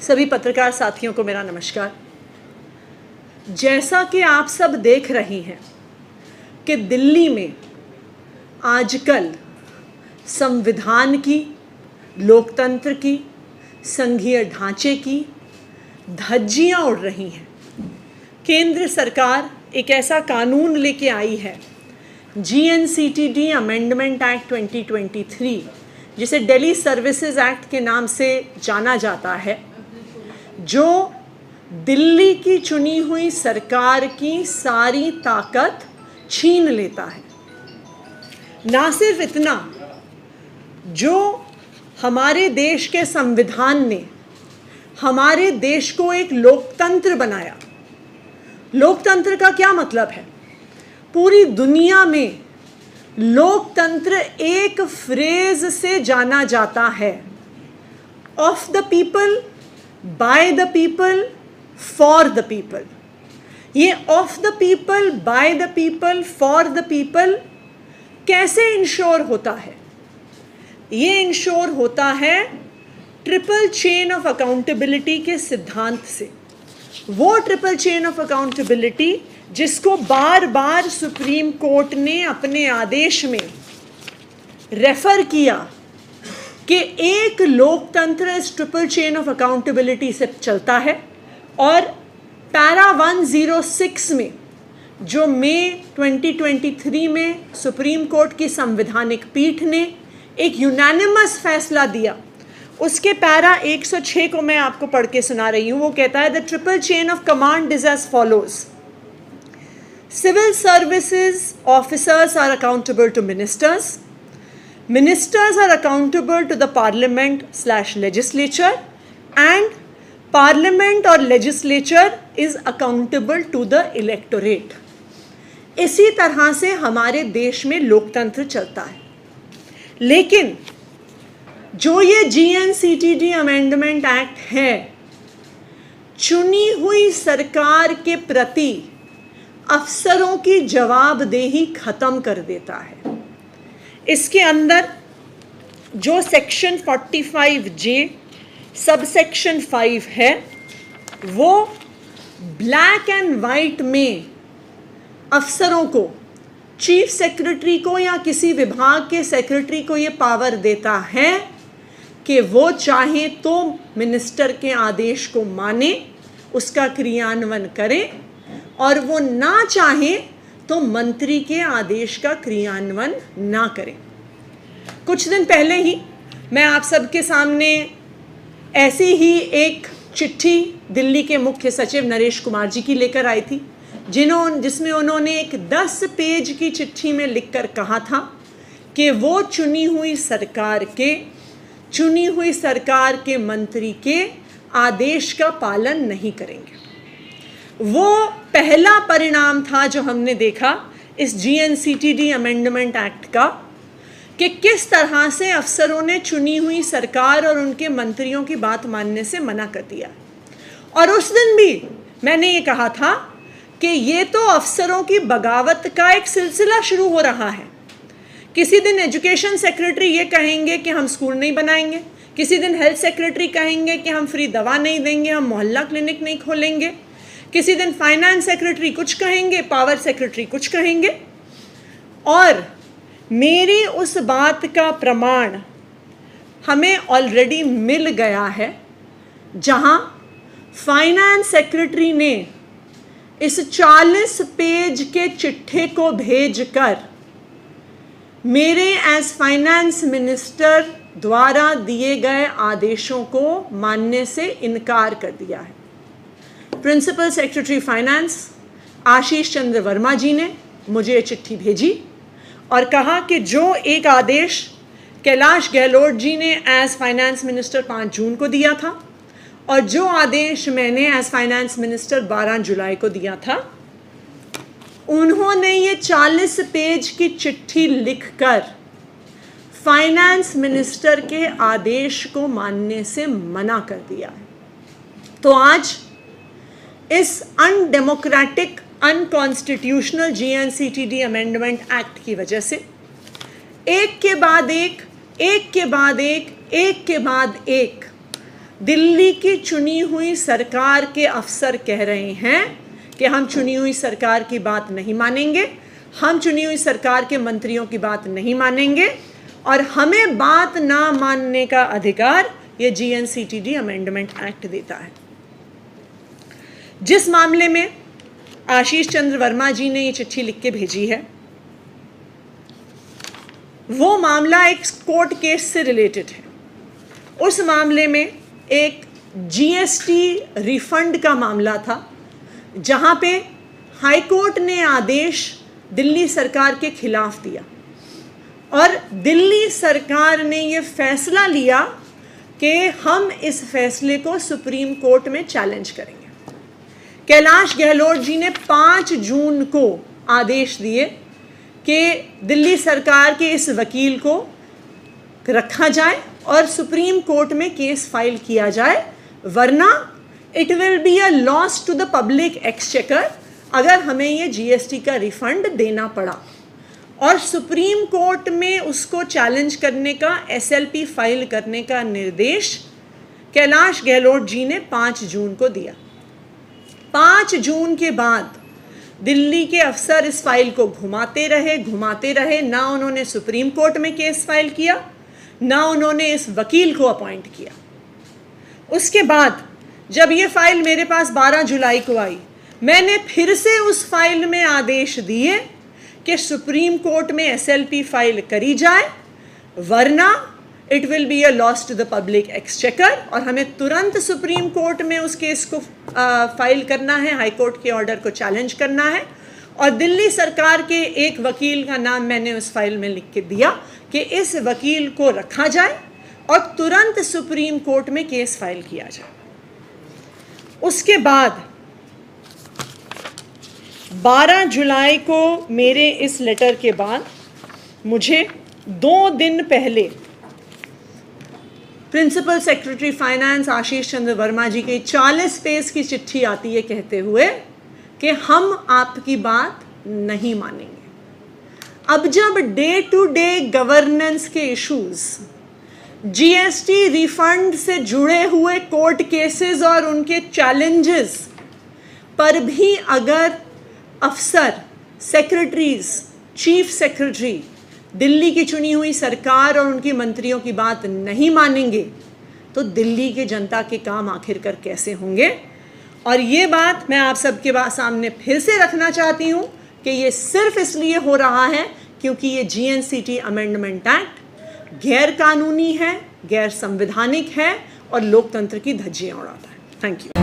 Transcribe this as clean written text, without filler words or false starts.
सभी पत्रकार साथियों को मेरा नमस्कार। जैसा कि आप सब देख रहे हैं कि दिल्ली में आजकल संविधान की, लोकतंत्र की, संघीय ढांचे की धज्जियां उड़ रही हैं। केंद्र सरकार एक ऐसा कानून लेके आई है, GNCTD अमेंडमेंट एक्ट 2023, जिसे दिल्ली सर्विसेज एक्ट के नाम से जाना जाता है, जो दिल्ली की चुनी हुई सरकार की सारी ताकत छीन लेता है। ना सिर्फ इतना, जो हमारे देश के संविधान ने हमारे देश को एक लोकतंत्र बनाया। लोकतंत्र का क्या मतलब है? पूरी दुनिया में लोकतंत्र एक फ्रेज से जाना जाता है, of the people, by the people, for the people. ये of the people, by the people, for the people कैसे इंश्योर होता है? ये इंश्योर होता है ट्रिपल चेन ऑफ अकाउंटेबिलिटी के सिद्धांत से। वो ट्रिपल चेन ऑफ अकाउंटेबिलिटी जिसको बार बार सुप्रीम कोर्ट ने अपने आदेश में रेफर किया कि एक लोकतंत्र इस ट्रिपल चेन ऑफ अकाउंटेबिलिटी से चलता है। और पैरा 106 में, जो मई 2023 में सुप्रीम कोर्ट की संवैधानिक पीठ ने एक यूनानिमस फैसला दिया, उसके पैरा 106 को मैं आपको पढ़ के सुना रही हूँ। वो कहता है, the triple chain of command is as follows. Civil services officers are accountable to ministers. Ministers are accountable to the parliament/legislature, and parliament or legislature is accountable to the electorate. इसी तरह से हमारे देश में लोकतंत्र चलता है। लेकिन जो ये GNCTD अमेंडमेंट एक्ट है, चुनी हुई सरकार के प्रति अफसरों की जवाबदेही खत्म कर देता है। इसके अंदर जो सेक्शन 45J सब सेक्शन 5 है, वो ब्लैक एंड वाइट में अफसरों को, चीफ सेक्रेटरी को या किसी विभाग के सेक्रेटरी को ये पावर देता है कि वो चाहे तो मिनिस्टर के आदेश को माने, उसका क्रियान्वयन करे, और वो ना चाहे तो मंत्री के आदेश का क्रियान्वयन ना करें। कुछ दिन पहले ही मैं आप सबके सामने ऐसी ही एक चिट्ठी दिल्ली के मुख्य सचिव नरेश कुमार जी की लेकर आई थी, जिसमें उन्होंने एक 10 पेज की चिट्ठी में लिखकर कहा था कि वो चुनी हुई सरकार के मंत्री के आदेश का पालन नहीं करेंगे। वो पहला परिणाम था जो हमने देखा इस GNCTD अमेंडमेंट एक्ट का, कि किस तरह से अफसरों ने चुनी हुई सरकार और उनके मंत्रियों की बात मानने से मना कर दिया। और उस दिन भी मैंने ये कहा था कि ये तो अफसरों की बगावत का एक सिलसिला शुरू हो रहा है। किसी दिन एजुकेशन सेक्रेटरी ये कहेंगे कि हम स्कूल नहीं बनाएंगे, किसी दिन हेल्थ सेक्रेटरी कहेंगे कि हम फ्री दवा नहीं देंगे, हम मोहल्ला क्लिनिक नहीं खोलेंगे, किसी दिन फाइनेंस सेक्रेटरी कुछ कहेंगे, पावर सेक्रेटरी कुछ कहेंगे। और मेरी उस बात का प्रमाण हमें ऑलरेडी मिल गया है, जहां फाइनेंस सेक्रेटरी ने इस 40 पेज के चिट्ठे को भेजकर मेरे एज फाइनेंस मिनिस्टर द्वारा दिए गए आदेशों को मानने से इनकार कर दिया है। प्रिंसिपल सेक्रेटरी फाइनेंस आशीष चंद्र वर्मा जी ने मुझे ये चिट्ठी भेजी और कहा कि जो एक आदेश कैलाश गहलोत जी ने एज फाइनेंस मिनिस्टर 5 जून को दिया था, और जो आदेश मैंने एज फाइनेंस मिनिस्टर 12 जुलाई को दिया था, उन्होंने ये 40 पेज की चिट्ठी लिखकर फाइनेंस मिनिस्टर के आदेश को मानने से मना कर दिया है। तो आज इस undemocratic, unconstitutional GNCTD amendment act की वजह से एक के बाद एक दिल्ली की चुनी हुई सरकार के अफसर कह रहे हैं कि हम चुनी हुई सरकार की बात नहीं मानेंगे, हम चुनी हुई सरकार के मंत्रियों की बात नहीं मानेंगे और हमें बात ना मानने का अधिकार ये जीएनसीटीडी अमेंडमेंट एक्ट देता है। जिस मामले में आशीष चंद्र वर्मा जी ने ये चिट्ठी लिख के भेजी है, वो मामला एक कोर्ट केस से रिलेटेड है। उस मामले में एक जीएसटी रिफंड का मामला था, जहां पे हाई कोर्ट ने आदेश दिल्ली सरकार के खिलाफ दिया और दिल्ली सरकार ने ये फैसला लिया कि हम इस फैसले को सुप्रीम कोर्ट में चैलेंज करेंगे। कैलाश गहलोत जी ने 5 जून को आदेश दिए कि दिल्ली सरकार के इस वकील को रखा जाए और सुप्रीम कोर्ट में केस फाइल किया जाए, वरना it will be a loss to the public exchequer अगर हमें ये जीएसटी का रिफंड देना पड़ा। और सुप्रीम कोर्ट में उसको चैलेंज करने का, एसएलपी फाइल करने का निर्देश कैलाश गहलोत जी ने 5 जून को दिया। 5 जून के बाद दिल्ली के अफसर इस फाइल को घुमाते रहे, ना उन्होंने सुप्रीम कोर्ट में केस फाइल किया, ना उन्होंने इस वकील को अपॉइंट किया। उसके बाद जब ये फाइल मेरे पास 12 जुलाई को आई, मैंने फिर से उस फाइल में आदेश दिए कि सुप्रीम कोर्ट में एसएलपी फाइल करी जाए, वरना it will be a loss to the public exchequer और हमें तुरंत सुप्रीम कोर्ट में उस केस को फाइल करना है, हाई कोर्ट के ऑर्डर को चैलेंज करना है। और दिल्ली सरकार के एक वकील का नाम मैंने उस फाइल में लिख के दिया कि इस वकील को रखा जाए और तुरंत सुप्रीम कोर्ट में केस फाइल किया जाए। उसके बाद 12 जुलाई को मेरे इस लेटर के बाद मुझे 2 दिन पहले प्रिंसिपल सेक्रेटरी फाइनेंस आशीष चंद्र वर्मा जी की 40 पेज की चिट्ठी आती है कहते हुए कि हम आपकी बात नहीं मानेंगे। अब जब डे टू डे गवर्नेंस के इश्यूज, जीएसटी रिफंड से जुड़े हुए कोर्ट केसेस और उनके चैलेंजेस पर भी अगर अफसर, सेक्रेटरीज, चीफ सेक्रेटरी दिल्ली की चुनी हुई सरकार और उनकी मंत्रियों की बात नहीं मानेंगे, तो दिल्ली के जनता के काम आखिरकार कैसे होंगे। और ये बात मैं आप सबके सामने फिर से रखना चाहती हूँ कि ये सिर्फ इसलिए हो रहा है क्योंकि ये जीएनसीटी अमेंडमेंट एक्ट गैर कानूनी है, गैर संवैधानिक है और लोकतंत्र की धज्जियाँ उड़ाता है। Thank you.